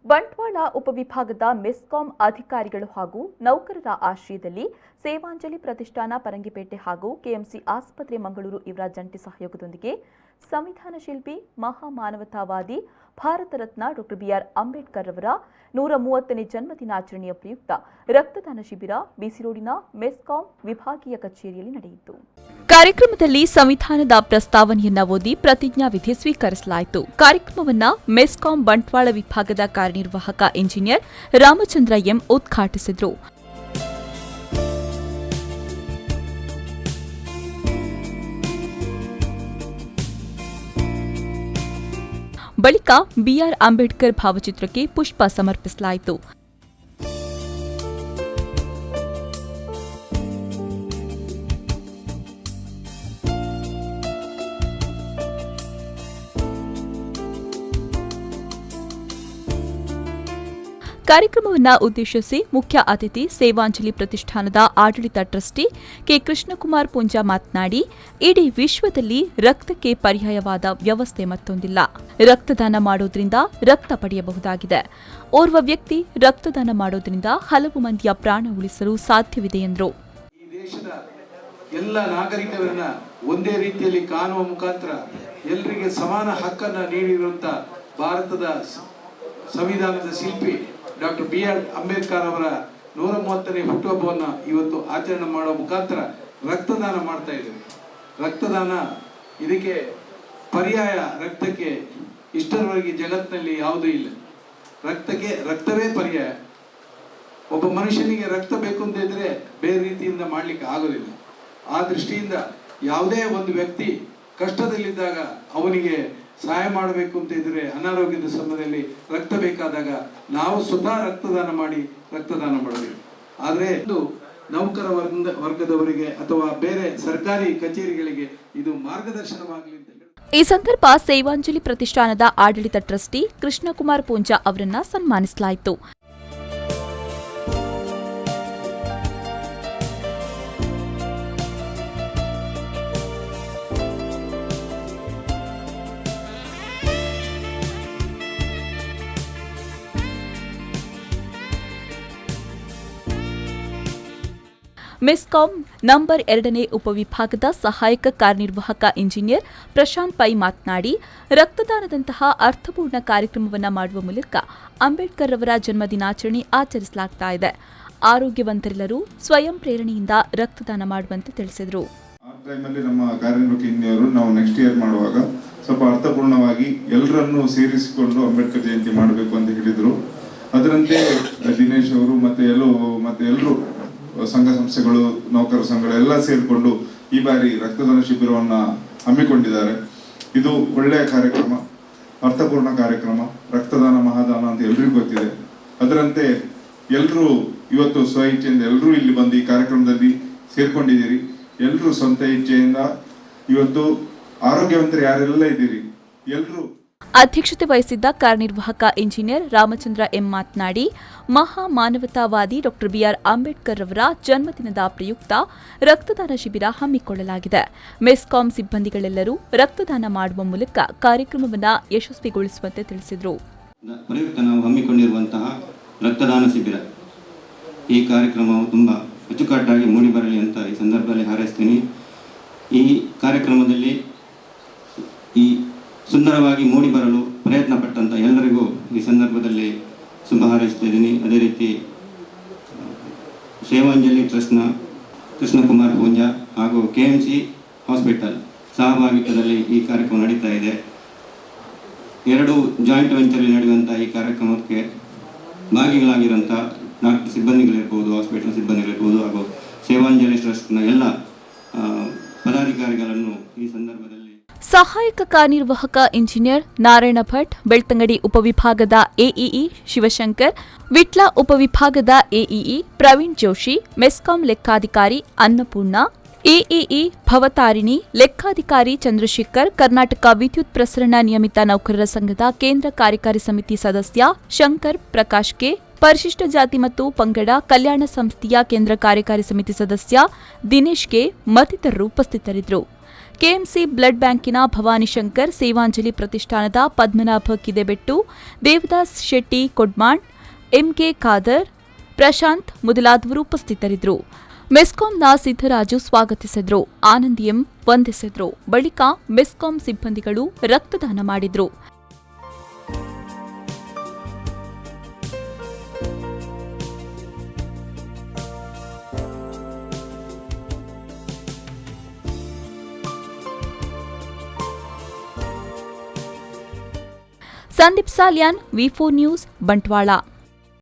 ಬಂಟ್ವಾಳ ಉಪವಿಭಾಗದ ಮೆಸ್ಕಾಂ ಅಧಿಕಾರಿಗಳು ಹಾಗೂ ನೌಕರರ ಆಶ್ರಯದಲ್ಲಿ ಸೇವಾಂಜಲಿ ಪ್ರತಿಷ್ಠಾನ ಪರಂಗಿಪೇಟೆ ಹಾಗೂ ಕೆಎಂಸಿ ಆಸ್ಪತ್ರೆ ಮಂಗಳೂರು ಇವರ ಜಂಟಿ ಸಹಯೋಗದೊಂದಿಗೆ ಸಂವಿಧಾನ ಶಿಲ್ಪಿ ಮಹಾಮಾನವತಾವಾದಿ ಭಾರತ ರತ್ನ ಡಾ ಬಿಆರ್ ಅಂಬೇಡ್ಕರ್ ಅವರ 130ನೇ ಜನ್ಮದಿನಾಚರಣೆಯ ಪ್ರಯುಕ್ತ ರಕ್ತದಾನ ಶಿಬಿರ ಬಿಸಿ ರೋಡಿನ ಮೆಸ್ಕಾಂ ವಿಭಾಗೀಯ ಕಚೇರಿಯಲ್ಲಿ ನಡೆಯಿತು. ಕಾರ್ಯಕ್ರಮದಲ್ಲಿ ಸಂವಿಧಾನದ ಪ್ರಸ್ತಾವನೆಯನ್ನ ಓದಿ ಪ್ರತಿಜ್ಞಾವಿಧಿ ಸ್ವೀಕರಿಸಲಾಯಿತು. ಕಾರ್ಯಕ್ರಮವನ್ನು ಮೆಸ್ಕಾಂ ಬಂಟ್ವಾಳ ವಿಭಾಗದ ಕಾರ್ಯನಿರ್ವಾಹಕ ಇಂಜಿನಿಯರ್ ರಾಮಚಂದ್ರ ಎಂ ಉದ್ಘಾಟಿಸಿದರು. ಬಳಿಕ ಬಿಆರ್ ಅಂಬೇಡ್ಕರ್ ಭಾವಚಿತ್ರಕ್ಕೆ ಪುಷ್ಪ ಸಮರ್ಪಿಸಲಾಯಿತು. ಕಾರ್ಯಕ್ರಮವನ್ನು ಉದ್ದೇಶಿಸಿ ಮುಖ್ಯ ಅತಿಥಿ ಸೇವಾಂಜಲಿ ಪ್ರತಿಷ್ಠಾನದ ಆಡಳಿತ ಟ್ರಸ್ಟಿ ಕೆ ಕೃಷ್ಣಕುಮಾರ್ ಪೂಂಜಾ ಮಾತನಾಡಿ, ಇಡೀ ವಿಶ್ವದಲ್ಲಿ ರಕ್ತಕ್ಕೆ ಪರ್ಯಾಯವಾದ ವ್ಯವಸ್ಥೆ ಮತ್ತೊಂದಿಲ್ಲ. ರಕ್ತದಾನ ಮಾಡೋದ್ರಿಂದ ರಕ್ತ ಪಡೆಯಬಹುದಾಗಿದೆ. ಓರ್ವ ವ್ಯಕ್ತಿ ರಕ್ತದಾನ ಮಾಡೋದ್ರಿಂದ ಹಲವು ಮಂದಿಯ ಪ್ರಾಣ ಉಳಿಸಲು ಸಾಧ್ಯವಿದೆ ಎಂದರು. ಈ ದೇಶದ ಎಲ್ಲ ನಾಗರಿಕರನ್ನ ಒಂದೇ ರೀತಿಯಲ್ಲಿ ಕಾಣುವ ಮುಖಾಂತರ ಎಲ್ಲರಿಗೆ ಸಮಾನ ಹಕ್ಕನ್ನು ನೀಡಿರುವಂತಹ ಭಾರತದ ಸಂವಿಧಾನದ ಶಿಲ್ಪಿ ಡಾಕ್ಟರ್ ಬಿಆರ್ ಅಂಬೇಡ್ಕರ್ ಅವರ 130ನೇ ಹುಟ್ಟುಹಬ್ಬವನ್ನು ಇವತ್ತು ಆಚರಣೆ ಮಾಡುವ ಮುಖಾಂತರ ರಕ್ತದಾನ ಮಾಡ್ತಾ ಇದ್ದೀವಿ. ರಕ್ತದಾನ ಇದಕ್ಕೆ ಪರ್ಯಾಯ ರಕ್ತಕ್ಕೆ ಇಷ್ಟರವರೆಗೆ ಜಗತ್ತಿನಲ್ಲಿ ಯಾವುದೂ ಇಲ್ಲ. ರಕ್ತವೇ ಪರ್ಯಾಯ. ಒಬ್ಬ ಮನುಷ್ಯನಿಗೆ ರಕ್ತ ಬೇಕು ಅಂತ ಇದ್ರೆ ಬೇರೆ ರೀತಿಯಿಂದ ಮಾಡ್ಲಿಕ್ಕೆ ಆಗೋದಿಲ್ಲ. ಆ ದೃಷ್ಟಿಯಿಂದ ಯಾವುದೇ ಒಂದು ವ್ಯಕ್ತಿ ಕಷ್ಟದಲ್ಲಿದ್ದಾಗ ಅವನಿಗೆ ಸಹಾಯ ಮಾಡಬೇಕು ಅಂತ ಇದ್ರೆ, ಅನಾರೋಗ್ಯದ ಸಮಯದಲ್ಲಿ ರಕ್ತ ಬೇಕಾದಾಗ ನಾವು ಸ್ವತಃ ರಕ್ತದಾನ ಮಾಡಬೇಕು. ಆದ್ರೆ ಇದು ನೌಕರ ವರ್ಗದವರಿಗೆ ಅಥವಾ ಬೇರೆ ಸರ್ಕಾರಿ ಕಚೇರಿಗಳಿಗೆ ಇದು ಮಾರ್ಗದರ್ಶನವಾಗಲಿ ಅಂತ ಹೇಳಿ ಈ ಸಂದರ್ಭ ಸೇವಾಂಜಲಿ ಪ್ರತಿಷ್ಠಾನದ ಆಡಳಿತ ಟ್ರಸ್ಟಿ ಕೃಷ್ಣಕುಮಾರ್ ಪೂಂಜಾ ಅವರನ್ನ ಸನ್ಮಾನಿಸಲಾಯಿತು. ಮೆಸ್ಕಾಂ ನಂಬರ್ 2ನೇ ಉಪವಿಭಾಗದ ಸಹಾಯಕ ಕಾರ್ಯನಿರ್ವಾಹಕ ಇಂಜಿನಿಯರ್ ಪ್ರಶಾಂತ್ ಪೈ ಮಾತನಾಡಿ, ರಕ್ತದಾನದಂತಹ ಅರ್ಥಪೂರ್ಣ ಕಾರ್ಯಕ್ರಮವನ್ನು ಮಾಡುವ ಮೂಲಕ ಅಂಬೇಡ್ಕರ್ ಅವರ ಜನ್ಮದಿನಾಚರಣೆ ಆಚರಿಸಲಾಗ್ತಾ ಇದೆ. ಆರೋಗ್ಯವಂತರೆಲ್ಲರೂ ಸ್ವಯಂ ಪ್ರೇರಣೆಯಿಂದ ರಕ್ತದಾನ ಮಾಡುವಂತೆ ತಿಳಿಸಿದರು. ಆ ಟೈಮಲ್ಲಿ ನಮ್ಮ ಕಾರ್ಯನಿರ್ವಾಹಕ ಇಂಜಿನಿಯರ್ ನಾವು ನೆಕ್ಸ್ಟ್ ಇಯರ್ ಮಾಡುವಾಗ ಸ್ವಲ್ಪ ಅರ್ಥಪೂರ್ಣವಾಗಿ ಎಲ್ಲರನ್ನೂ ಸೇರಿಸಿಕೊಂಡು ಅಂಬೇಡ್ಕರ್ ಜಯಂತಿ ಮಾಡಬೇಕು ಅಂತ ಹೇಳಿದರು. ಅದರಂತೆ ದಿನೇಶ್ ಅವರು ಮತ್ತೆ ಎಲ್ಲರೂ ಸಂಘ ಸಂಸ್ಥೆಗಳು, ನೌಕರ ಸಂಘಗಳು ಎಲ್ಲ ಸೇರಿಕೊಂಡು ಈ ಬಾರಿ ರಕ್ತದಾನ ಶಿಬಿರವನ್ನ ಹಮ್ಮಿಕೊಂಡಿದ್ದಾರೆ. ಇದು ಒಳ್ಳೆಯ ಕಾರ್ಯಕ್ರಮ, ಅರ್ಥಪೂರ್ಣ ಕಾರ್ಯಕ್ರಮ. ರಕ್ತದಾನ ಮಹಾದಾನ ಅಂತ ಎಲ್ರಿಗೂ ಗೊತ್ತಿದೆ. ಅದರಂತೆ ಎಲ್ಲರೂ ಇವತ್ತು ಸ್ವ ಇಚ್ಛೆಯಿಂದ ಎಲ್ಲರೂ ಇಲ್ಲಿ ಬಂದು ಈ ಕಾರ್ಯಕ್ರಮದಲ್ಲಿ ಸೇರ್ಕೊಂಡಿದ್ದೀರಿ. ಎಲ್ಲರೂ ಸ್ವಂತ ಇಚ್ಛೆಯಿಂದ ಇವತ್ತು ಆರೋಗ್ಯವಂತರು ಯಾರೆಲ್ಲ ಇದ್ದೀರಿ ಎಲ್ಲರೂ. ಅಧ್ಯಕ್ಷತೆ ವಹಿಸಿದ್ದ ಕಾರ್ಯನಿರ್ವಾಹಕ ಇಂಜಿನಿಯರ್ ರಾಮಚಂದ್ರ ಎಂ ಮಾತನಾಡಿ, ಮಹಾಮಾನವತಾವಾದಿ ಡಾ ಬಿಆರ್ ಅಂಬೇಡ್ಕರ್ ಅವರ ಜನ್ಮದಿನದ ಪ್ರಯುಕ್ತ ರಕ್ತದಾನ ಶಿಬಿರ ಹಮ್ಮಿಕೊಳ್ಳಲಾಗಿದೆ. ಮೆಸ್ಕಾಂ ಸಿಬ್ಬಂದಿಗಳೆಲ್ಲರೂ ರಕ್ತದಾನ ಮಾಡುವ ಮೂಲಕ ಕಾರ್ಯಕ್ರಮವನ್ನು ಯಶಸ್ವಿಗೊಳಿಸುವಂತೆ ತಿಳಿಸಿದರು. ಪ್ರಯುಕ್ತ ನಾವು ಹಮ್ಮಿಕೊಂಡಿರುವಂತಹ ರಕ್ತದಾನ ಶಿಬಿರ ಈ ಕಾರ್ಯಕ್ರಮವು ತುಂಬಾ ಅಚ್ಚುಕಟ್ಟಾಗಿ ಮೂಡಿಬರಲಿ ಅಂತ ಈ ಸಂದರ್ಭದಲ್ಲಿ ಹಾರೈಸ್ತೀನಿ. ಈ ಕಾರ್ಯಕ್ರಮದಲ್ಲಿ ಈ ಸುಂದರವಾಗಿ ಮೂಡಿಬರಲು ಪ್ರಯತ್ನ ಪಟ್ಟಂತ ಎಲ್ಲರಿಗೂ ಈ ಸಂದರ್ಭದಲ್ಲಿ ಶುಭ ಹಾರೈಸ್ತಿದ್ದೀನಿ. ಅದೇ ರೀತಿ ಸೇವಾಂಜಲಿ ಟ್ರಸ್ಟ್ನ ಕೃಷ್ಣಕುಮಾರ್ ಪೂಂಜಾ ಹಾಗೂ ಕೆಎಂಸಿ ಹಾಸ್ಪಿಟಲ್ ಸಹಭಾಗಿತ್ವದಲ್ಲಿ ಈ ಕಾರ್ಯಕ್ರಮ ನಡೀತಾ ಇದೆ. 2 ಜಾಯಿಂಟ್ ವೆಂಚರ್ಲಿ ನಡೆಯುವಂಥ ಈ ಕಾರ್ಯಕ್ರಮಕ್ಕೆ ಭಾಗಿಗಳಾಗಿರುವಂಥ ಡಾಕ್ಟರ್ ಸಿಬ್ಬಂದಿಗಳಿರ್ಬೋದು, ಹಾಸ್ಪಿಟಲ್ ಸಿಬ್ಬಂದಿಗಳಿರ್ಬೋದು ಹಾಗೂ ಸೇವಾಂಜಲಿ ಟ್ರಸ್ಟ್ನ ಎಲ್ಲ ಪದಾಧಿಕಾರಿಗಳನ್ನು ಈ ಸಂದರ್ಭದಲ್ಲಿ ಸಹಾಯಕ ಕಾರ್ಯನಿರ್ವಾಹಕ ಇಂಜಿನಿಯರ್ ನಾರಾಯಣ ಭಟ್, ಬೆಳ್ತಂಗಡಿ ಉಪವಿಭಾಗದ ಎಇಇ ಶಿವಶಂಕರ್, ವಿಟ್ಲ ಉಪವಿಭಾಗದ ಎಇಇ ಪ್ರವೀಣ್ ಜೋಶಿ, ಮೆಸ್ಕಾಂ ಲೆಕ್ಕಾಧಿಕಾರಿ ಅನ್ನಪೂರ್ಣ, ಎಇಇ ಭವತಾರಿಣಿ, ಲೆಕ್ಕಾಧಿಕಾರಿ ಚಂದ್ರಶೇಖರ್, ಕರ್ನಾಟಕ ವಿದ್ಯುತ್ ಪ್ರಸರಣ ನಿಯಮಿತ ನೌಕರರ ಸಂಘದ ಕೇಂದ್ರ ಕಾರ್ಯಕಾರಿ ಸಮಿತಿ ಸದಸ್ಯ ಶಂಕರ್ ಪ್ರಕಾಶ್ ಕೆ, ಪರಿಶಿಷ್ಟ ಜಾತಿ ಮತ್ತು ಪಂಗಡ ಕಲ್ಯಾಣ ಸಂಸ್ಥೆಯ ಕೇಂದ್ರ ಕಾರ್ಯಕಾರಿ ಸಮಿತಿ ಸದಸ್ಯ ದಿನೇಶ್ ಕೆ ಮತ್ತಿತರರು ಉಪಸ್ಥಿತರಿದ್ದರು. ಕೆಎಂಸಿ ಬ್ಲಡ್ ಬ್ಯಾಂಕಿನ ಭವಾನಿ ಶಂಕರ್, ಸೇವಾಂಜಲಿ ಪ್ರತಿಷ್ಠಾನದ ಪದ್ಮನಾಭ ಕಿದೆಬೆಟ್ಟು, ದೇವದಾಸ್ ಶೆಟ್ಟಿ ಕೊಡ್ಮಾಣ್, ಎಂಕೆ ಖಾದರ್, ಪ್ರಶಾಂತ್ ಮೊದಲಾದವರು ಉಪಸ್ಥಿತರಿದ್ದರು. ಮೆಸ್ಕಾಂನ ಸಿದ್ದರಾಜು ಸ್ವಾಗತಿಸಿದ್ರು, ಆನಂದಿಯಂ ವಂದಿಸಿದ್ರು. ಬಳಿಕ ಮೆಸ್ಕಾಂ ಸಿಬ್ಬಂದಿಗಳು ರಕ್ತದಾನ ಮಾಡಿದ್ರು. ಸಂದೀಪ್ ಸಾಲ್ಯಾನ್, ವಿ4 ನ್ಯೂಸ್, ಬಂಟ್ವಾಳ.